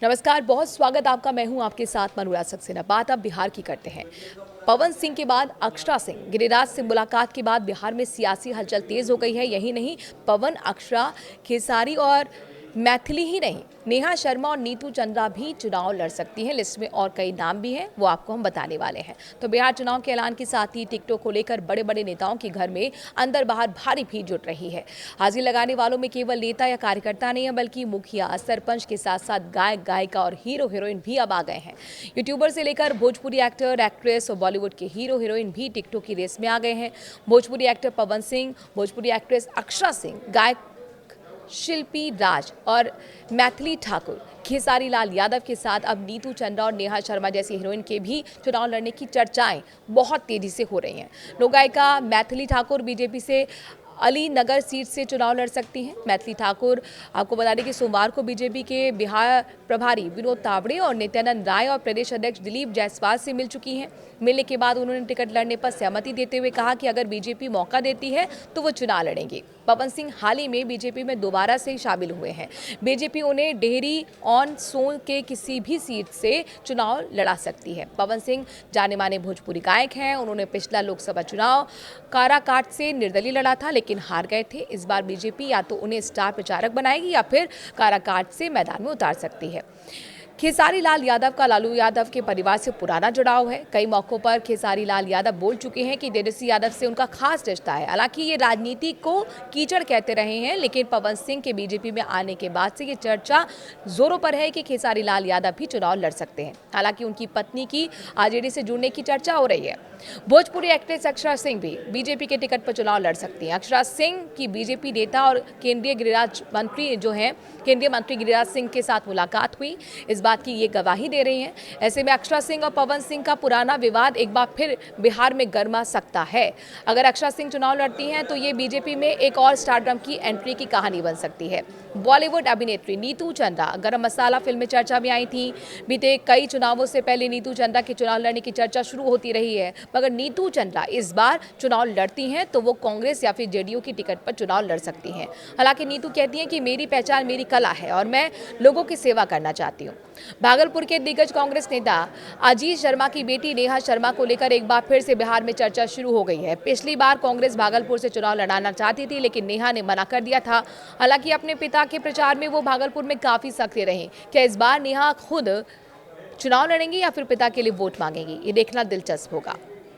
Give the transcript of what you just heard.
नमस्कार, बहुत स्वागत आपका। मैं हूं आपके साथ मनोरा सक्सेना। बात अब बिहार की करते हैं। पवन सिंह के बाद अक्षरा सिंह, गिरिराज से मुलाकात के बाद बिहार में सियासी हलचल तेज हो गई है। यही नहीं, पवन, अक्षरा, खेसारी और मैथिली ही नहीं, नेहा शर्मा और नीतू चंद्रा भी चुनाव लड़ सकती हैं। लिस्ट में और कई नाम भी हैं, वो आपको हम बताने वाले हैं। तो बिहार चुनाव के ऐलान के साथ ही टिकटॉक को लेकर बड़े बड़े नेताओं के घर में अंदर बाहर भारी भीड़ जुट रही है। हाजिर लगाने वालों में केवल नेता या कार्यकर्ता नहीं है, बल्कि मुखिया, सरपंच के साथ साथ गायक, गायिका और हीरो हीरोइन भी अब आ गए हैं। यूट्यूबर से लेकर भोजपुरी एक्टर, एक्ट्रेस और बॉलीवुड के हीरो हीरोइन भी टिकटॉक की रेस में आ गए हैं। भोजपुरी एक्टर पवन सिंह, भोजपुरी एक्ट्रेस अक्षरा सिंह, गायक शिल्पी राज और मैथिली ठाकुर, खेसारी लाल यादव के साथ अब नीतू चंद्रा और नेहा शर्मा जैसी हीरोइन के भी चुनाव लड़ने की चर्चाएं बहुत तेजी से हो रही हैं। लोक गायिका मैथिली ठाकुर बीजेपी से अलीनगर सीट से चुनाव लड़ सकती हैं। मैथिली ठाकुर, आपको बता दें कि सोमवार को बीजेपी के बिहार प्रभारी विनोद तावड़े और नित्यानंद राय और प्रदेश अध्यक्ष दिलीप जायसवाल से मिल चुकी हैं। मिलने के बाद उन्होंने टिकट लड़ने पर सहमति देते हुए कहा कि अगर बीजेपी मौका देती है तो वो चुनाव लड़ेंगे। पवन सिंह हाल ही में बीजेपी में दोबारा से शामिल हुए हैं। बीजेपी उन्हें डेहरी ऑन सोन के किसी भी सीट से चुनाव लड़ा सकती है। पवन सिंह जाने माने भोजपुरी गायक हैं। उन्होंने पिछला लोकसभा चुनाव काराकाट से निर्दलीय लड़ा था, लेकिन हार गए थे। इस बार बीजेपी या तो उन्हें स्टार प्रचारक बनाएगी या फिर काराकाट से मैदान में उतार सकती है। खेसारी लाल यादव का लालू यादव के परिवार से पुराना जुड़ाव है। कई मौकों पर खेसारी लाल यादव बोल चुके हैं कि तेजस्वी यादव से उनका खास रिश्ता है। हालांकि ये राजनीति को कीचड़ कहते रहे हैं, लेकिन पवन सिंह के बीजेपी में आने के बाद से ये चर्चा जोरों पर है कि खेसारी लाल यादव भी चुनाव लड़ सकते हैं। हालांकि उनकी पत्नी की आरजेडी से जुड़ने की चर्चा हो रही है। भोजपुरी एक्ट्रेस अक्षरा सिंह भी बीजेपी के टिकट पर चुनाव लड़ सकती हैं। अक्षरा सिंह की बीजेपी नेता और केंद्रीय मंत्री गिरिराज सिंह के साथ मुलाकात हुई, इस बात की ये गवाही दे रही हैं। ऐसे में अक्षरा सिंह और पवन सिंह का पुराना विवाद एक बार फिर बिहार में गर्मा सकता है। अगर अक्षरा सिंह चुनाव लड़ती हैं तो ये बीजेपी में एक और स्टारडम की एंट्री की कहानी बन सकती है। बॉलीवुड अभिनेत्री नीतू चंद्रा गरम मसाला फिल्म में चर्चा में आई थी। बीते कई चुनावों से पहले नीतू चंद्रा के चुनाव लड़ने की चर्चा शुरू होती रही है, मगर नीतू चंद्रा इस बार चुनाव लड़ती हैं तो वो कांग्रेस या फिर जेडीयू की टिकट पर चुनाव लड़ सकती हैं। हालांकि नीतू कहती हैं कि मेरी पहचान मेरी कला है और मैं लोगों की सेवा करना चाहती हूँ। भागलपुर के दिग्गज कांग्रेस नेता अजीत शर्मा की बेटी नेहा शर्मा को लेकर एक बार फिर से बिहार में चर्चा शुरू हो गई है। पिछली बार कांग्रेस भागलपुर से चुनाव लड़ाना चाहती थी, लेकिन नेहा ने मना कर दिया था। हालांकि अपने पिता के प्रचार में वो भागलपुर में काफी सक्रिय रही। क्या इस बार नेहा खुद चुनाव लड़ेंगी या फिर पिता के लिए वोट मांगेंगी, ये देखना दिलचस्प होगा।